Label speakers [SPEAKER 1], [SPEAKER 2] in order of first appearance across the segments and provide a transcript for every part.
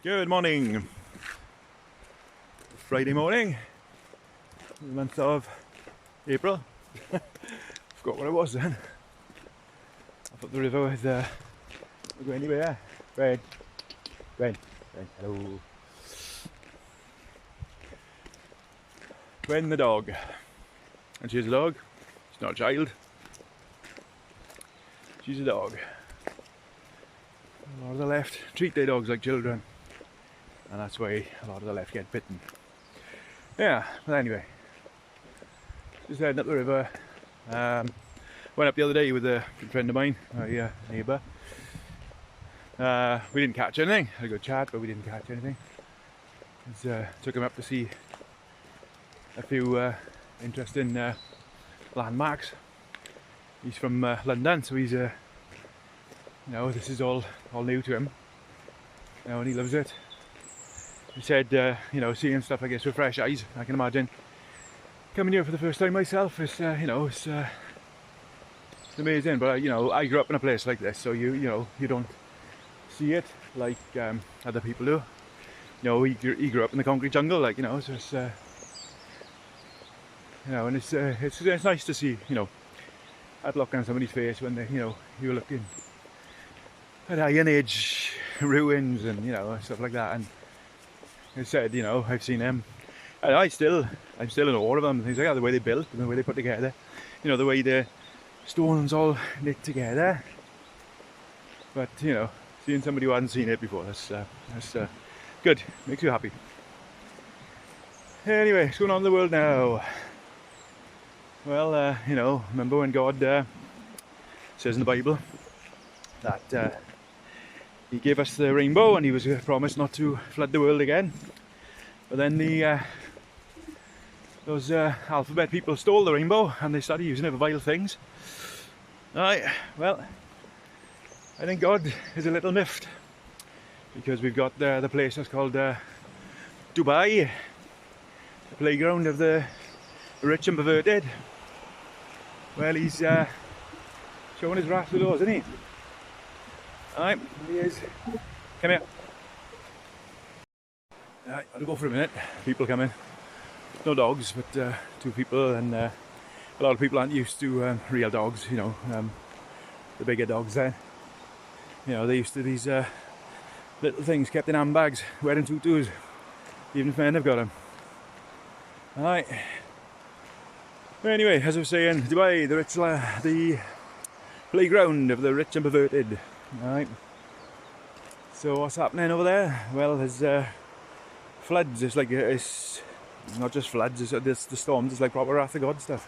[SPEAKER 1] Good morning. Friday morning, the month of April. Forgot what it was then. I thought the river was we'll go anywhere. Rain. Hello. Ren the dog. And she's a dog. She's not a child. She's a dog. A lot of the left treat their dogs like children. And that's why a lot of the left get bitten. Yeah, but anyway. Just heading up the river. Went up the other day with a good friend of mine, my neighbour. We didn't catch anything. Had a good chat, but we didn't catch anything. Took him up to see a few interesting landmarks. He's from London, so he's this is all new to him. And he loves it. He said, seeing stuff like this with fresh eyes, I can imagine coming here for the first time myself. It's it's amazing. But I grew up in a place like this, so you don't see it like other people do. He grew up in the concrete jungle, so it's and it's nice to see, that look on somebody's face when they, you're looking at Iron Age ruins and stuff like that. And I said, I've seen them, and I'm still in awe of them. Things like that, the way they built and the way they put together, the way the stones all knit together. But seeing somebody who hadn't seen it before, that's good. Makes you happy. Anyway, what's going on in the world now? Well, remember when God says in the Bible that He gave us the rainbow and He was promised not to flood the world again. But then those alphabet people stole the rainbow and they started using it for vile things. Alright, well, I think God is a little miffed because we've got the place that's called Dubai, the playground of the rich and perverted. Well, he's showing his wrath with us, isn't he? Alright, he is. Come here. Alright, I'll go for a minute. People coming. No dogs, but two people, and a lot of people aren't used to real dogs, the bigger dogs there. They're used to these little things kept in handbags, wearing tutus, even if men have got them. Alright. Anyway, as I was saying, Dubai, the playground of the rich and perverted. Alright. So what's happening over there? Well, there's floods. It's not just floods, it's the storms. It's like proper wrath of God stuff.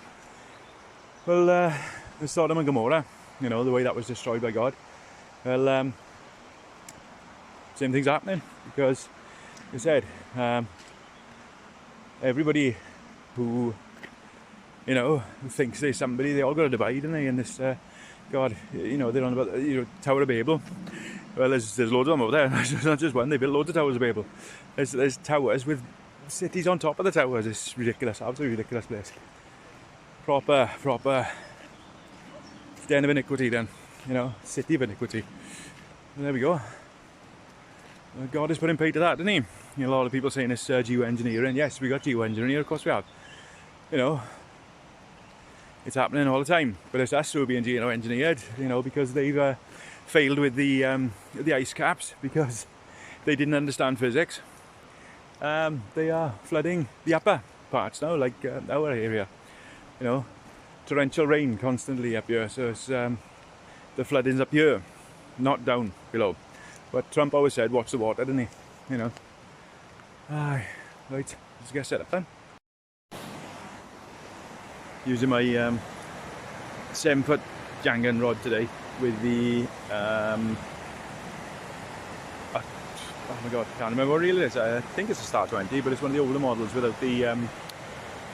[SPEAKER 1] Well, the Sodom and Gomorrah, the way that was destroyed by God. Well, same thing's happening because, like I said, everybody who thinks there's somebody, they all got to divide, don't they? And this God, they're on about Tower of Babel. Well, there's loads of them over there. There's not just one. They built loads of Towers of Babel. There's towers with cities on top of the towers. It's ridiculous, absolutely ridiculous place. Proper den of iniquity then, city of iniquity. And there we go. God is putting pay to that, didn't he? A lot of people saying it's geoengineering. Yes, we got geoengineering, of course we have. It's happening all the time, but it's us who are being engineered, because they've failed with the ice caps because they didn't understand physics. They are flooding the upper parts now, like our area. Torrential rain constantly up here, so it's the flooding's up here, not down below. But Trump always said, watch the water, didn't he? Aye, right, let's get set up then. Using my 7-foot Jangan rod today with the oh my god, I can't remember what reel it is. I think it's a Star 20, but it's one of the older models without the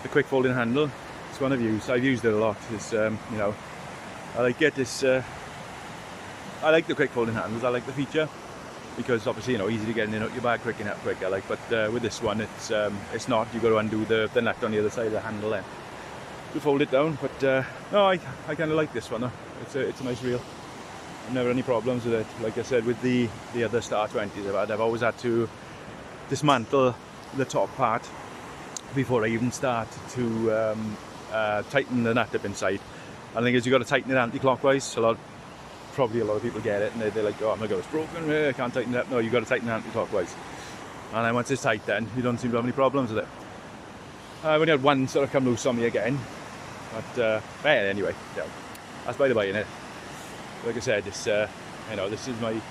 [SPEAKER 1] quick folding handle. It's one I've used it a lot. It's I like it. I like the quick folding handles. I like the feature because obviously easy to get in and out your bag quick. I like, but with this one it's not. You got to undo the nut on the other side of the handle then to fold it down. But no, I kind of like this one though. It's a nice reel. I've never had any problems with it. Like I said, with the other Star 20s I've always had to dismantle the top part before I even start to tighten the nut up inside. And the thing is, you've got to tighten it anti-clockwise. Probably a lot of people get it and they're like, oh my god, it's broken, I can't tighten it up. No, you've got to tighten it anti-clockwise. And then once it's tight, then you don't seem to have any problems with it. I've only had one sort of come loose on me again, but anyway, yeah, that's by the by, innit? Like I said, this this is the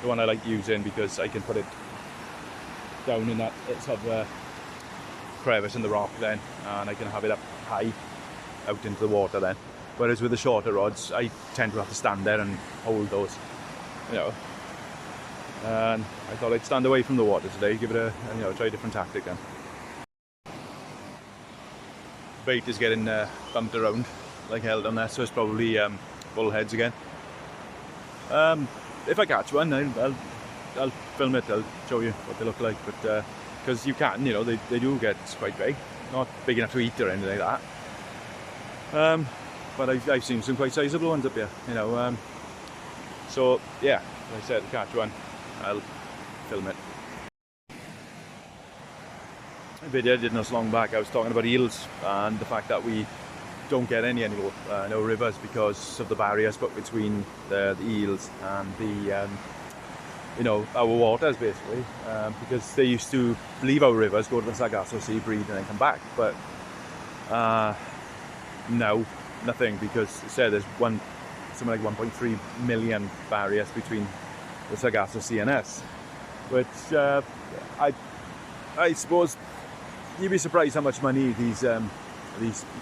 [SPEAKER 1] one I like using because I can put it down in that sort of crevice in the rock then, and I can have it up high out into the water then. Whereas with the shorter rods, I tend to have to stand there and hold those, And I thought I'd stand away from the water today, give it try a different tactic then. Bait is getting bumped around like hell down there, so it's probably bullheads again. If I catch one, I'll film it. I'll show you what they look like. But because you can, they do get quite big, not big enough to eat or anything like that. But I've seen some quite sizable ones up here, So yeah, like I said, catch one, I'll film it. A video I did not so long back, I was talking about eels and the fact that we don't get any anymore, no rivers, because of the barriers put between the eels and our waters basically, because they used to leave our rivers, go to the Sargasso Sea, breed and then come back, but now nothing, because it said there's something like 1.3 million barriers between the Sargasso Sea and us, which I suppose you'd be surprised how much money these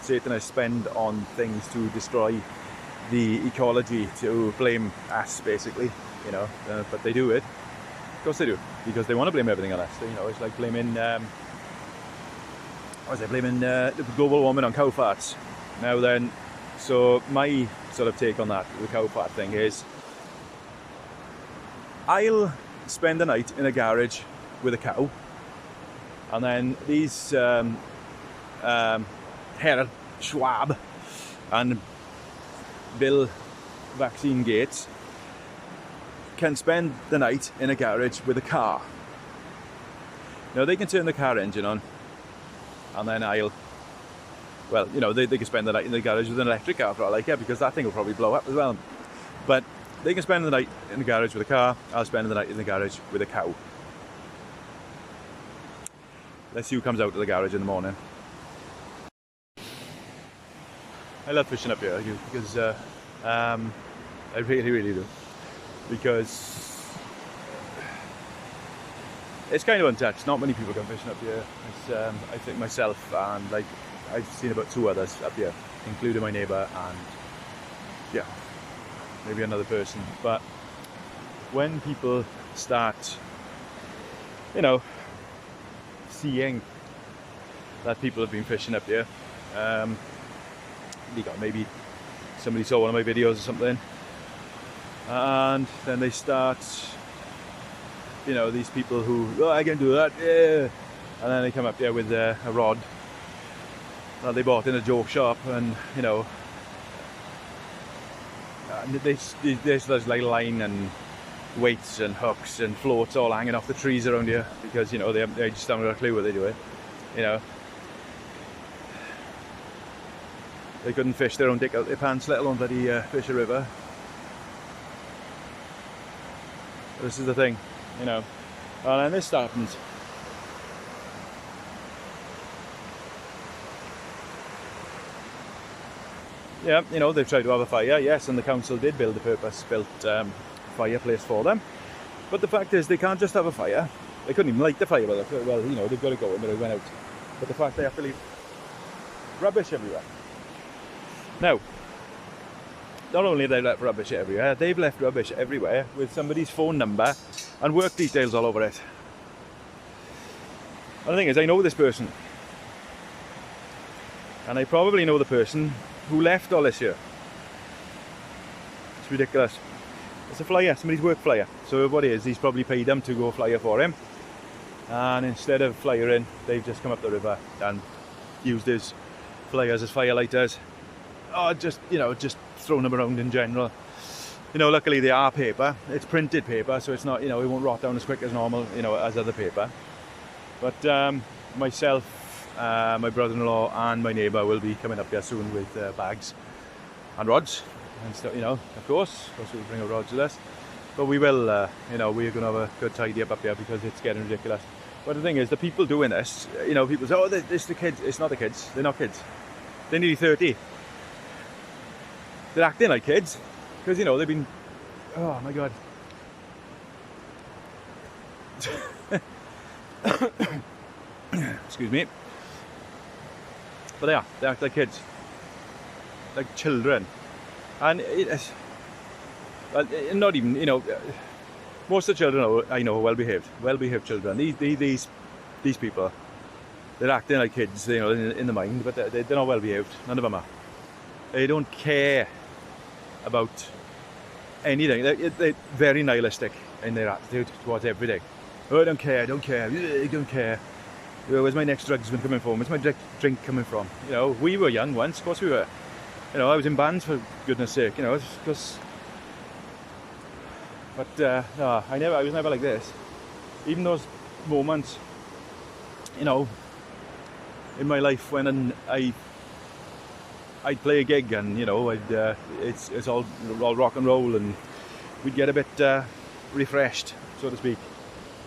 [SPEAKER 1] Satanists spend on things to destroy the ecology, to blame us basically, but they do it. Of course they do, because they want to blame everything on us. It's like blaming the global warming on cow farts. Now then, so my sort of take on that, the cow fart thing, is I'll spend the night in a garage with a cow, and then these Herr Schwab and Bill Vaccine Gates can spend the night in a garage with a car. Now they can turn the car engine on, and then they can spend the night in the garage with an electric car for all I care, because that thing will probably blow up as well. But they can spend the night in the garage with a car, I'll spend the night in the garage with a cow. Let's see who comes out of the garage in the morning. I love fishing up here because I really, really do. Because it's kind of untouched. Not many people come fishing up here. I think myself and I've seen about 2 others up here, including my neighbour and maybe another person. But when people start, seeing that people have been fishing up here, maybe somebody saw one of my videos or something, and then they start, these people who, I can do that, yeah, and then they come up there with a rod that they bought in a joke shop, and there's like line and weights and hooks and floats all hanging off the trees around here, because they just haven't got a clue what they're doing. They couldn't fish their own dick out their pants, let alone bloody fish a river. This is the thing, and then this happens. Yeah, they've tried to have a fire, yes, and the council did build a purpose-built fireplace for them. But the fact is, they can't just have a fire. They couldn't even light the fire. Well, they've got to go, and it went out. But the fact they have to leave rubbish everywhere. Now, not only have they left rubbish everywhere, they've left rubbish everywhere with somebody's phone number and work details all over it. And the thing is, I know this person. And I probably know the person who left all this here. It's ridiculous. It's a flyer, somebody's work flyer. So what it is, he's probably paid them to go flyer for him. And instead of flyering, they've just come up the river and used his flyers as firelighters. Or just thrown them around in general. You know, luckily they are paper. It's printed paper, so it's not, you know, it won't rot down as quick as normal, you know, as other paper. But myself, my brother-in-law and my neighbour will be coming up here soon with bags and rods and stuff, you know, of course we'll bring our rods with us. But we will, you know, we're going to have a good tidy up here because it's getting ridiculous. But the thing is, the people doing this, you know, people say, oh, this the kids. It's not the kids. They're not kids. They're nearly 30. They're acting like kids because, you know, they've been, oh my God. Excuse me. But they act like kids, like children. And it's, well, not even, you know, most of the children I know are well-behaved children. These people, they're acting like kids, you know, in the mind, but they're not well-behaved. None of them are. They don't care about anything. They're very nihilistic in their attitude towards everything. Oh, I don't care. Where's my next drugs coming from? Where's my drink coming from? You know, we were young once, of course we were. You know, I was in bands for goodness sake, you know, because. But no, I was never like this. Even those moments, you know, in my life when I'd play a gig and, you know, it's all rock and roll and we'd get a bit refreshed, so to speak.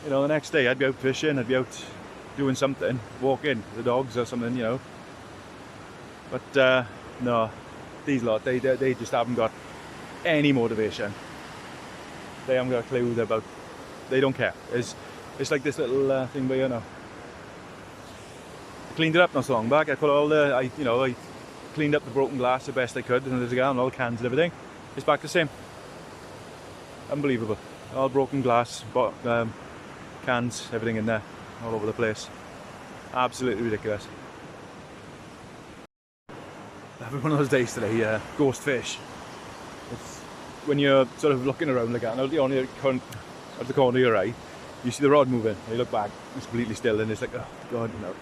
[SPEAKER 1] You know, the next day I'd be out fishing, I'd be out doing something, walking the dogs or something, you know. But no, these lot, they just haven't got any motivation. They haven't got a clue about. They don't care. It's like this little thing where, you know, I cleaned it up not so long back. I put all I cleaned up the broken glass the best I could, and there's again all cans and everything. It's back the same. Unbelievable. All broken glass, cans, everything in there, all over the place. Absolutely ridiculous. Having one of those days today. Ghost fish. It's when you're sort of looking around like that, and out the corner of your eye, you see the rod moving. You look back, it's completely still, and it's like, oh God, you know,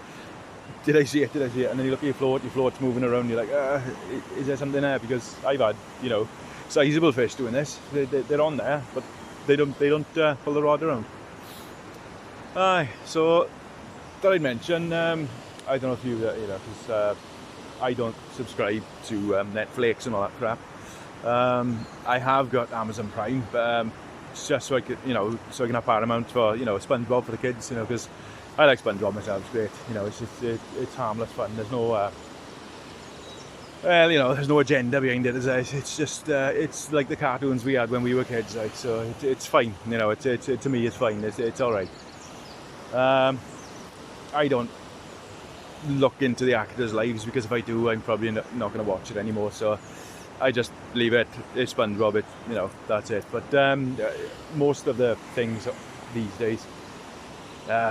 [SPEAKER 1] did I see it? And then you look at your float's moving around. You're like, is there something there? Because I've had, you know, sizable fish doing this. They're on there, but they don't pull the rod around. So thought I'd mention. I don't know if you know, because I don't subscribe to Netflix and all that crap. I have got Amazon Prime, but just so I could, you know, so I can have Paramount for, you know, SpongeBob for the kids, you know, because I like SpongeBob myself. It's great, you know. It's just it's harmless fun. There's no well, you know, there's no agenda behind it. It's just it's like the cartoons we had when we were kids, like, so it's fine, you know. It to me it's fine. It's all right. I don't look into the actors' lives because if I do, I'm probably not going to watch it anymore. So I just leave it. It's SpongeBob. You know, that's it. But most of the things these days,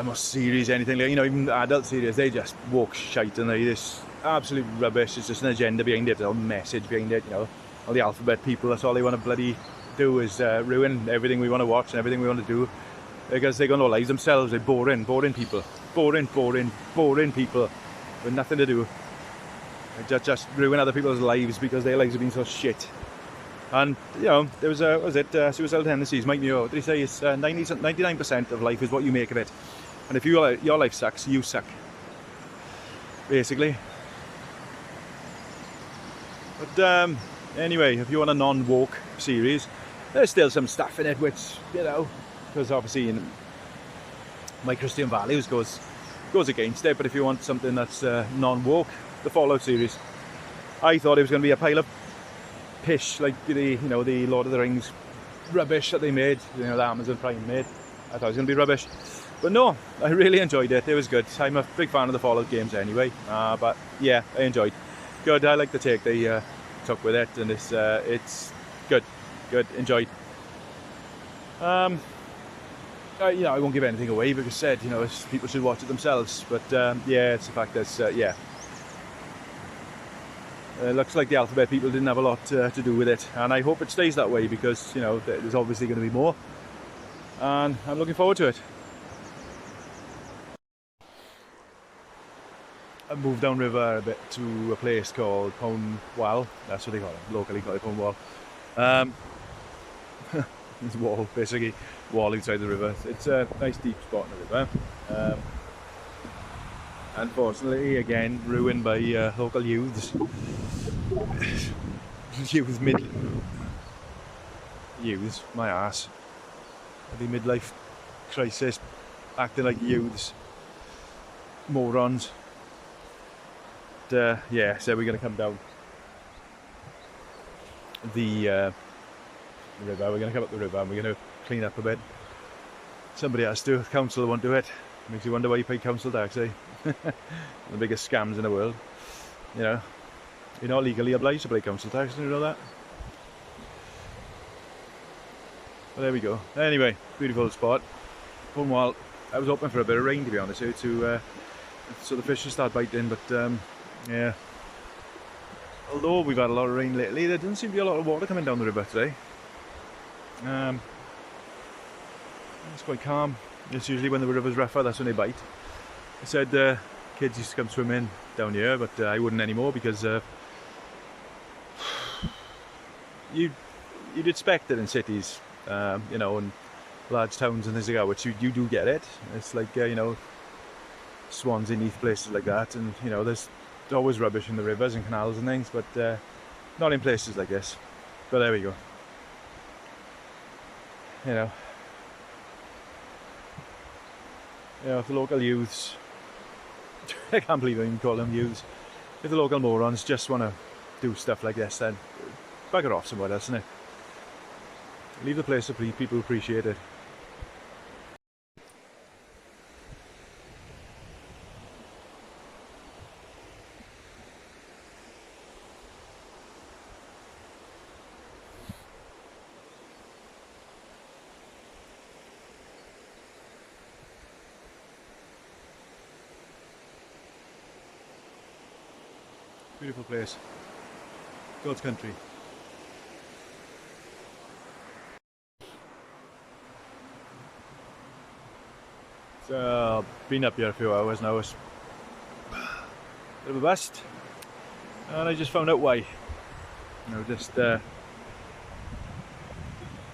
[SPEAKER 1] most series, anything like, you know, even adult series, they just walk shite and they this absolute rubbish. It's just an agenda behind it, a message behind it. You know, all the alphabet people. That's all they want to bloody do is ruin everything we want to watch and everything we want to do. Because they got no lives themselves. They're boring people. Boring people with nothing to do. They just ruin other people's lives because their lives have been so shit. And, you know, there was suicidal tendencies. Mike Muir, what did he say? It's 99% of life is what you make of it. And if your life sucks, you suck. Basically. But anyway, if you want a non-woke series, there's still some stuff in it which, you know, because obviously in my Christian values goes against it. But if you want something that's non-woke, the Fallout series. I thought it was going to be a pile of pish like the Lord of the Rings rubbish that they made, you know, that Amazon Prime made. I thought it was going to be rubbish, but no, I really enjoyed it. It was good. I'm a big fan of the Fallout games anyway, but yeah, I enjoyed. Good. I like the take they took with it, and it's good. Enjoyed. You know, I won't give anything away because said, you know, people should watch it themselves. But yeah, it's the fact that yeah. Looks like the alphabet people didn't have a lot to do with it, and I hope it stays that way because, you know, there's obviously going to be more, and I'm looking forward to it. I moved downriver a bit to a place called Pone Wal. That's what they call it, locally called it Pone Wal. There's a wall, basically, wall outside the river. It's a nice deep spot in the river. Unfortunately, again, ruined by local youths. Youths, my ass. The midlife crisis, acting like youths. Morons. Yeah, so we're going to come down the river. We're going to come up the river and we're going to clean up a bit. Somebody has to. Council won't do it. Makes you wonder why you pay council tax, eh? The biggest scams in the world. You know, you're not legally obliged to pay council tax. Do you know that? Well, there we go. Anyway, beautiful spot. While I was hoping for a bit of rain, to be honest, so the fish will start biting. But yeah, although we've had a lot of rain lately, there doesn't seem to be a lot of water coming down the river today. It's quite calm. It's usually when the river's rougher, that's when they bite. I said kids used to come swimming down here, but I wouldn't anymore because you'd expect it in cities, you know, and large towns and things like that, which you do get it. It's like, you know, Swansea, Neath, places like that, and you know, there's always rubbish in the rivers and canals and things, but not in places like this. But there we go. You know, if the local youths, I can't believe I even call them youths, if the local morons just want to do stuff like this, then bugger off somewhere else, innit? Leave the place so people appreciate it. Beautiful place. God's country. So, been up here a few hours now. It's a bit of a bust. And I just found out why. You know, just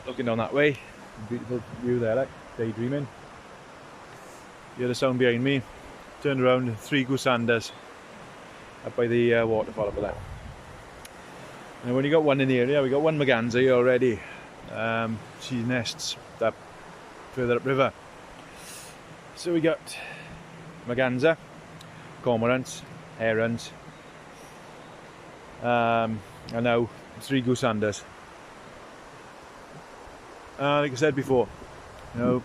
[SPEAKER 1] looking down that way. Beautiful view there, like daydreaming. You hear the sound behind me. Turned around, 3 goosanders up by the waterfall up there. And when you got one in the area, we got one merganser here already. She nests up further upriver. So we got merganser, cormorants, herons, and now 3 goosanders. Like I said before, you know,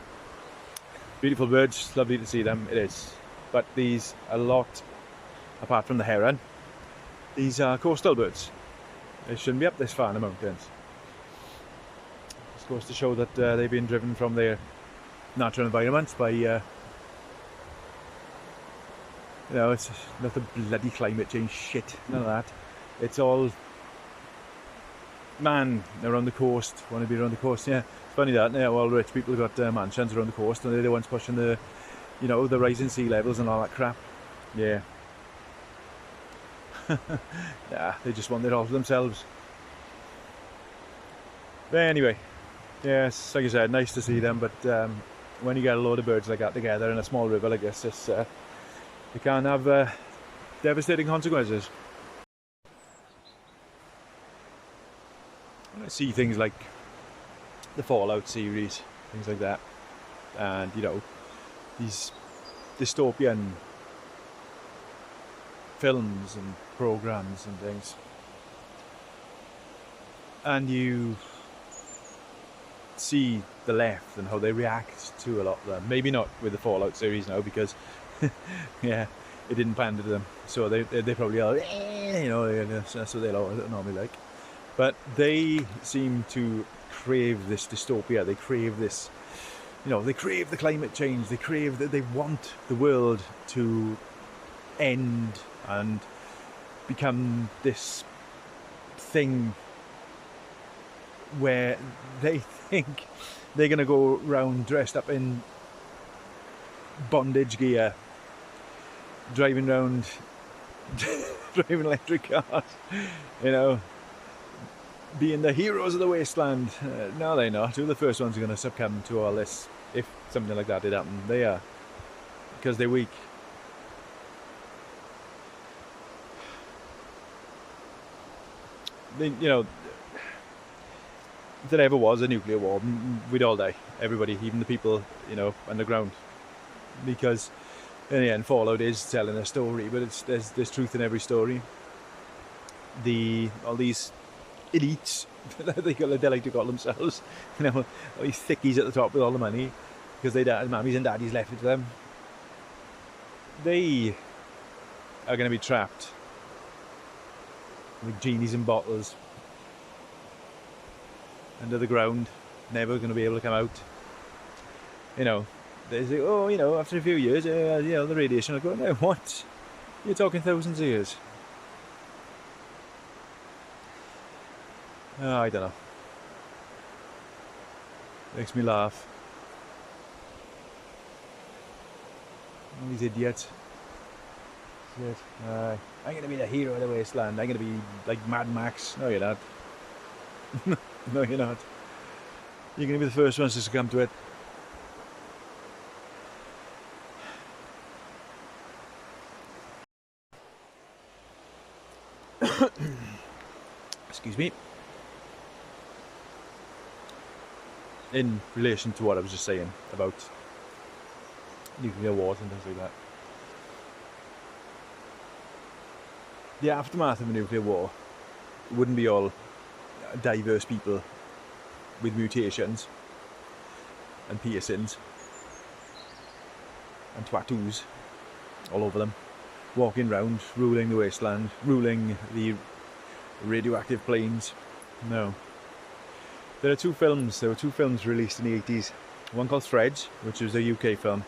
[SPEAKER 1] beautiful birds, lovely to see them, it is. But these, a lot, apart from the heron, these are coastal birds. They shouldn't be up this far in the mountains. This goes to show that they've been driven from their natural environments by, you know, it's not the bloody climate change shit, none of that. It's all man around the coast, want to be around the coast. Yeah, it's funny that, yeah, all rich people got mansions around the coast and they're the ones pushing the, you know, the rising sea levels and all that crap. Yeah. Yeah, they just want it all for themselves. But anyway, yes, like I said, nice to see them, but when you get a load of birds like that together in a small river like this, it can have devastating consequences. I see things like the Fallout series, things like that, and you know, these dystopian films and programs and things, and you see the left and how they react to a lot of them. Maybe not with the Fallout series now, because yeah, it didn't pander to them, so they probably are, you know, that's what they normally like. But they seem to crave this dystopia. They crave this, you know, they crave the climate change. They crave that. They want the world to end and become this thing where they think they're going to go around dressed up in bondage gear, driving around, driving electric cars, you know, being the heroes of the wasteland. No, they're not. Who are the first ones who are going to succumb to all this if something like that did happen? They are, because they're weak. They, you know, if there ever was a nuclear war, we'd all die. Everybody, even the people, you know, underground. Because in the end, Fallout is telling a story, but there's truth in every story. All these elites, they like to call themselves, you know, all these thickies at the top with all the money, because their mammies and daddies left it to them. They are going to be trapped like genies in bottles under the ground, never going to be able to come out. You know, they say, oh, you know, after a few years, you know, the radiation will go. No, what? You're talking thousands of years. Oh, I don't know. Makes me laugh. All these idiots. I'm going to be the hero of the wasteland. I'm going to be like Mad Max. No, you're not. No, you're not. You're going to be the first ones to succumb to it. Excuse me. In relation to what I was just saying about nuclear wars and things like that. The aftermath of a nuclear war wouldn't be all diverse people with mutations and piercings and tattoos all over them, walking around, ruling the wasteland, ruling the radioactive plains. No. There were two films released in the 80s. One called Threads, which was a UK film,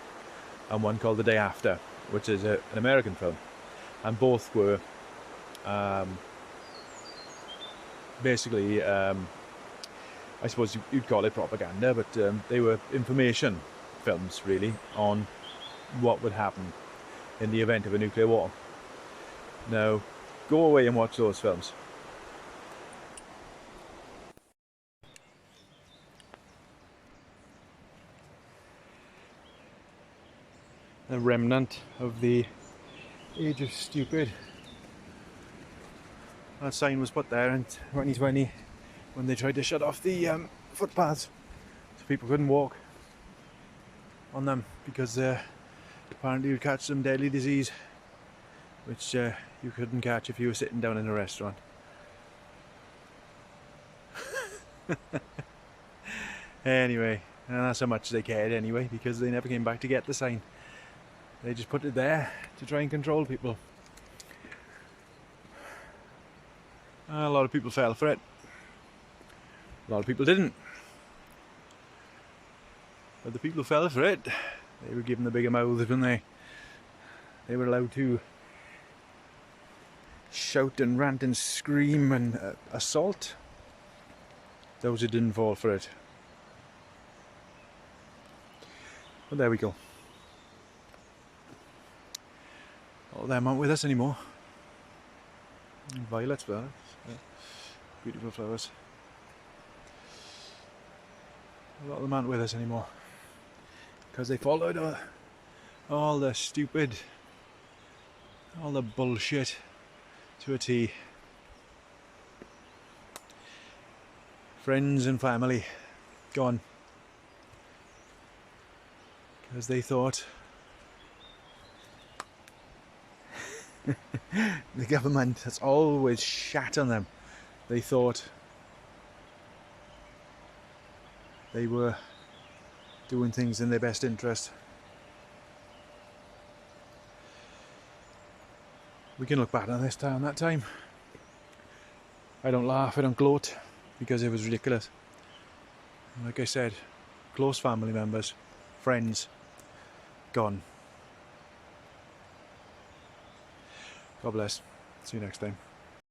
[SPEAKER 1] and one called The Day After, which is an American film. And both were basically, I suppose you'd call it propaganda, but they were information films, really, on what would happen in the event of a nuclear war. Now, go away and watch those films. A remnant of the age of stupid. That sign was put there in 2020 when they tried to shut off the footpaths so people couldn't walk on them because apparently you'd catch some deadly disease which you couldn't catch if you were sitting down in a restaurant. Anyway, and that's how much they cared anyway, because they never came back to get the sign. They just put it there to try and control people. A lot of people fell for it. A lot of people didn't. But the people who fell for it, they were given the bigger mouths, weren't they? They were allowed to shout and rant and scream and assault those who didn't fall for it. But there we go. All them aren't with us anymore. Violet flowers, yeah. Beautiful flowers. A lot of them aren't with us anymore because they followed all the stupid, all the bullshit to a T. Friends and family gone because they thought the government has always shat on them. They thought they were doing things in their best interest. We can look back on this time, that time. I don't laugh, I don't gloat, because it was ridiculous. Like I said, close family members, friends, gone. God bless. See you next time.